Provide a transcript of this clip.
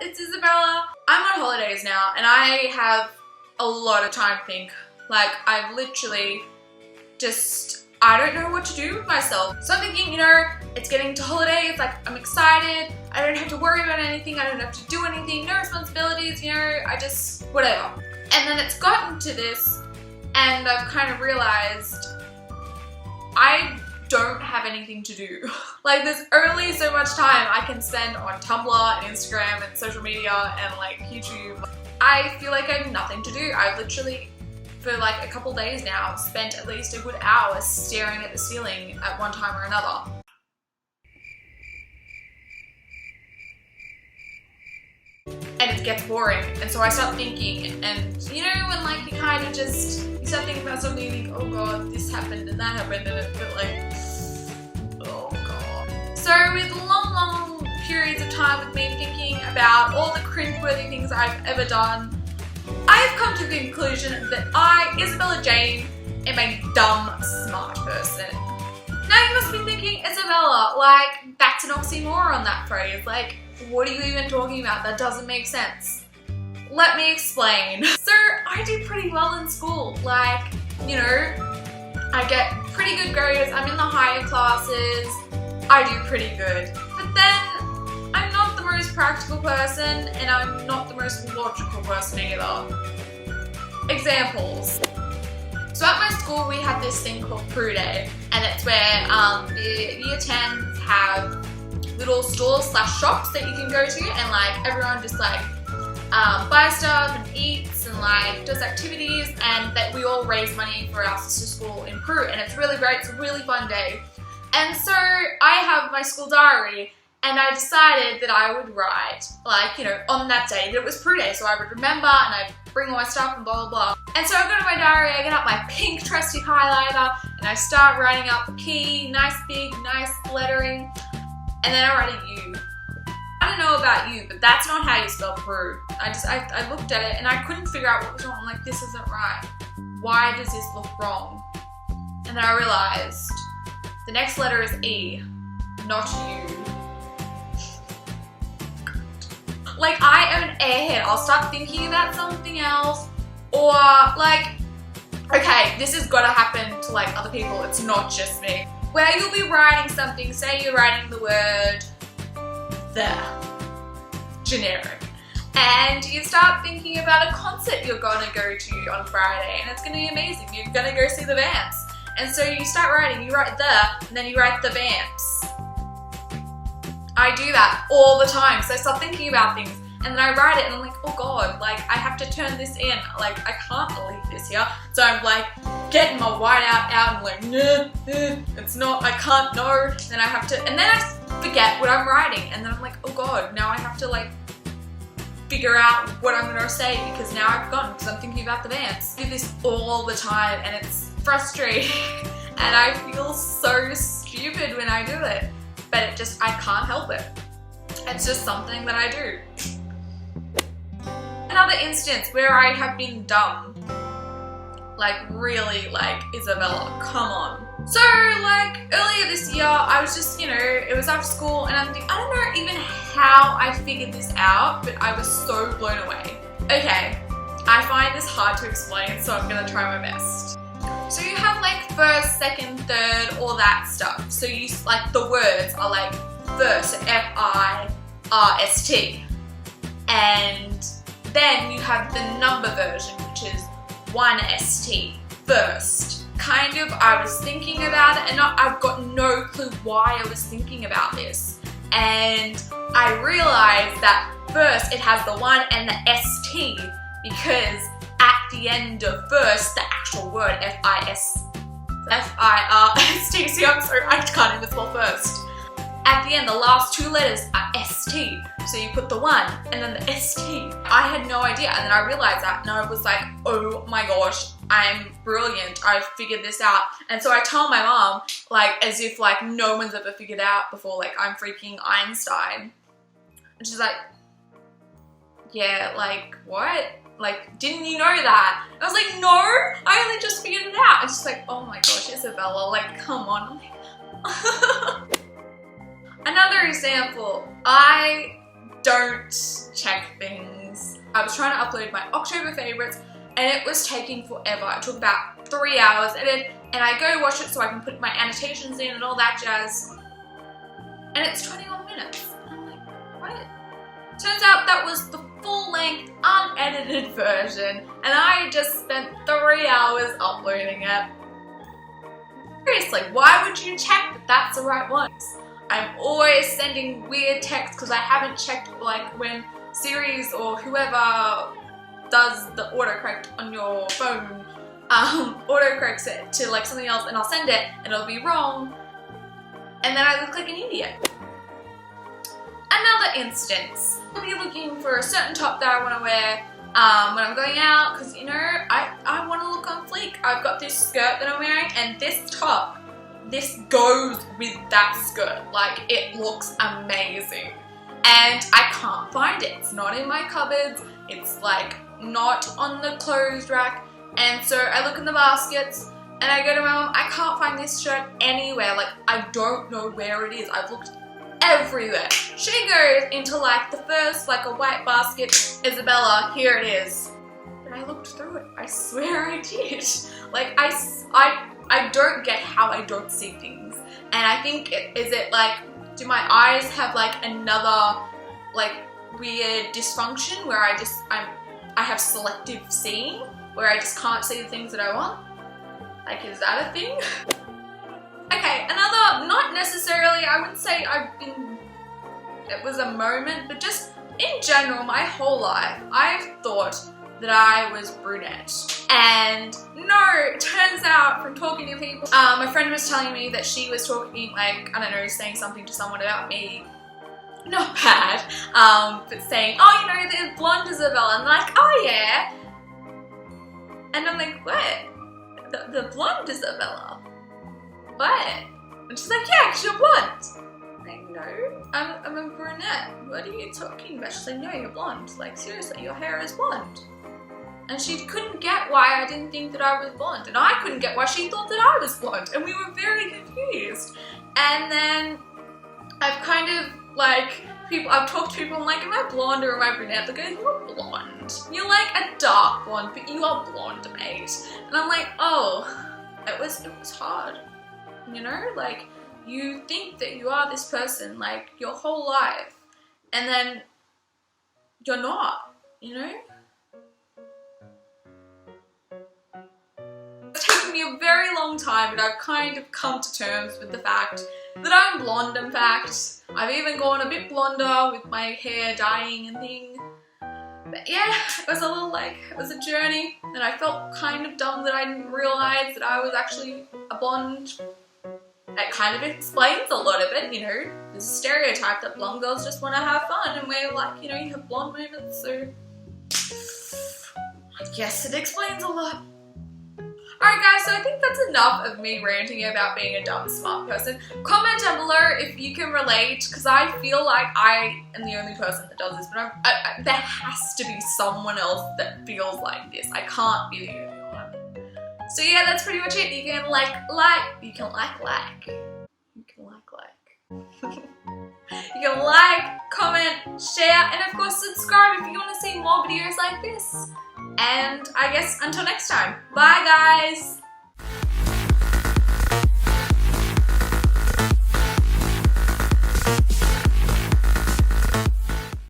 it's Isabella. I'm on holidays now and I have a lot of time to think. Like, I've literally just, I don't know what to do with myself. So I'm thinking, you know, it's getting to holidays, like I'm excited, I don't have to worry about anything, I don't have to do anything, no responsibilities, you know, I just, whatever. And then it's gotten to this and I've kind of realized I don't have anything to do. Like, there's only so much time I can spend on Tumblr and Instagram and social media and like YouTube. I feel like I have nothing to do. I've literally, for like a couple days now, spent at least a good hour staring at the ceiling at one time or another. And it gets boring, and so I start thinking, and you know when like you kind of just, you start thinking about something and you think, oh god, this happened and that happened, and it felt like, oh god. So with long periods of time with me thinking about all the cringeworthy things I've ever done, I have come to the conclusion that I, Isabella Jane, am a dumb, smart person. Now you must be thinking, Isabella, like, that's an oxymoron, that phrase. Like, what are you even talking about? That doesn't make sense. Let me explain. So, I do pretty well in school. Like, you know, I get pretty good grades, I'm in the higher classes, I do pretty good. But then, I'm not the most practical person, and I'm not the most logical person either. Examples. So at my school we have this thing called Prue Day, and it's where the year 10s have little stores slash shops that you can go to, and like everyone just like buys stuff and eats and like does activities, and that we all raise money for our sister school in Prue, and it's really great. It's a really fun day. And so I have my school diary, and I decided that I would write, like, you know, on that day that it was Prue Day, so I would remember and I'd bring all my stuff and blah blah blah. And so I go to my diary, I get out my pink trusty highlighter, and I start writing out the key, nice big, nice lettering, and then I write a U. I don't know about you, but that's not how you spell Prue. I looked at it and I couldn't figure out what was wrong. I'm like, this isn't right. Why does this look wrong? And then I realized the next letter is E, not U. Like, I am an airhead. I'll start thinking about something else, or like, okay, this has got to happen to like other people. It's not just me. Where you'll be writing something, say you're writing the word the, generic, and you start thinking about a concert you're gonna go to on Friday, and it's gonna be amazing. You're gonna go see the Vamps, and so you start writing. You write the, and then you write the Vamps. I do that all the time, so I start thinking about things, and then I write it, and I'm like, oh god, like, I have to turn this in, like, I can't leave this here. So I'm like, getting my whiteout out, and like, it's not, I can't, no. Then I have to, and then I forget what I'm writing, and then I'm like, oh god, now I have to like figure out what I'm gonna say, because now I've forgotten, because I'm thinking about the Vamps. I do this all the time, and it's frustrating, and I feel so stupid when I do it. But it just, I can't help it. It's just something that I do. Another instance where I have been dumb. Like, really, like, Isabella, come on. So, like, earlier this year, I was just, you know, it was after school, and I'm thinking, I don't know even how I figured this out, but I was so blown away. Okay, I find this hard to explain, so I'm gonna try my best. So you have like first, second, third, all that stuff. So you, like, the words are like first, F-I-R-S-T. And then you have the number version, which is 1-S-T, first. Kind of, I was thinking about it, and I've got no clue why I was thinking about this. And I realized that first it has the 1 and the S-T, because at the end of first, the actual word F-I-R-S-T. See, I'm sorry, I can't even spell first. At the end, the last two letters are S-T. So you put the 1 and then the S-T. I had no idea, and then I realized that, and I was like, oh my gosh, I'm brilliant. I figured this out. And so I tell my mom, like, as if like no one's ever figured out before, like I'm freaking Einstein. And she's like, yeah, like, what? Like, didn't you know that? I was like, no, I only just figured it out. And she's like, oh my gosh, Isabella, like, come on. I'm like, another example, I don't check things. I was trying to upload my October favorites and it was taking forever. It took about 3 hours and I go watch it so I can put my annotations in and all that jazz. And it's 21 minutes. And I'm like, what? Turns out that was the full-length, unedited version and I just spent 3 hours uploading it. Seriously, why would you check that that's the right ones? I'm always sending weird texts because I haven't checked like when Siri's or whoever does the autocorrect on your phone autocorrects it to like something else and I'll send it and it'll be wrong and then I look like an idiot. Another instance, I'll be looking for a certain top that I want to wear when I'm going out because you know I want to look on fleek. I've got this skirt that I'm wearing and this top, this goes with that skirt. Like it looks amazing and I can't find it. It's not in my cupboards. It's like not on the clothes rack and so I look in the baskets and I go to my mom, I can't find this shirt anywhere. Like I don't know where it is. I've looked everywhere. She goes into like the first like a white basket, Isabella, here it is. But I looked through it. I swear I did. Like I don't get how I don't see things. And I think is it like, do my eyes have like another like weird dysfunction where I have selective seeing where I just can't see the things that I want? Like is that a thing? Okay, another, not necessarily, I wouldn't say it was a moment, but just in general, my whole life, I've thought that I was brunette. And no, it turns out from talking to people, my friend was telling me that she was talking like, I don't know, saying something to someone about me, not bad, but saying, oh, you know, the blonde Isabella, and like, oh yeah. And I'm like, what? The blonde Isabella? What? And she's like, yeah, because you're blonde. I'm like, no, I'm a brunette. What are you talking about? She's like, no, you're blonde. Like, seriously, your hair is blonde. And she couldn't get why I didn't think that I was blonde. And I couldn't get why she thought that I was blonde. And we were very confused. And then I've kind of, like, I've talked to people, I'm like, am I blonde or am I brunette? They go, you're blonde. You're like a dark blonde, but you are blonde, mate. And I'm like, oh, it was hard. You know, like you think that you are this person like your whole life and then you're not, you know? It's taken me a very long time but I've kind of come to terms with the fact that I'm blonde. In fact, I've even gone a bit blonder with my hair dyeing and thing. But yeah, it was a little like, it was a journey and I felt kind of dumb that I didn't realize that I was actually a blonde. It kind of explains a lot of it, you know. There's a stereotype that blonde girls just want to have fun and we're like, you know, you have blonde moments, so I guess it explains a lot. Alright guys, so I think that's enough of me ranting about being a dumb smart person. Comment down below if you can relate, because I feel like I am the only person that does this, but there has to be someone else that feels like this. I can't be the only one. So yeah, that's pretty much it. You can you can like, comment, share, and of course subscribe if you want to see more videos like this. And I guess until next time, bye guys!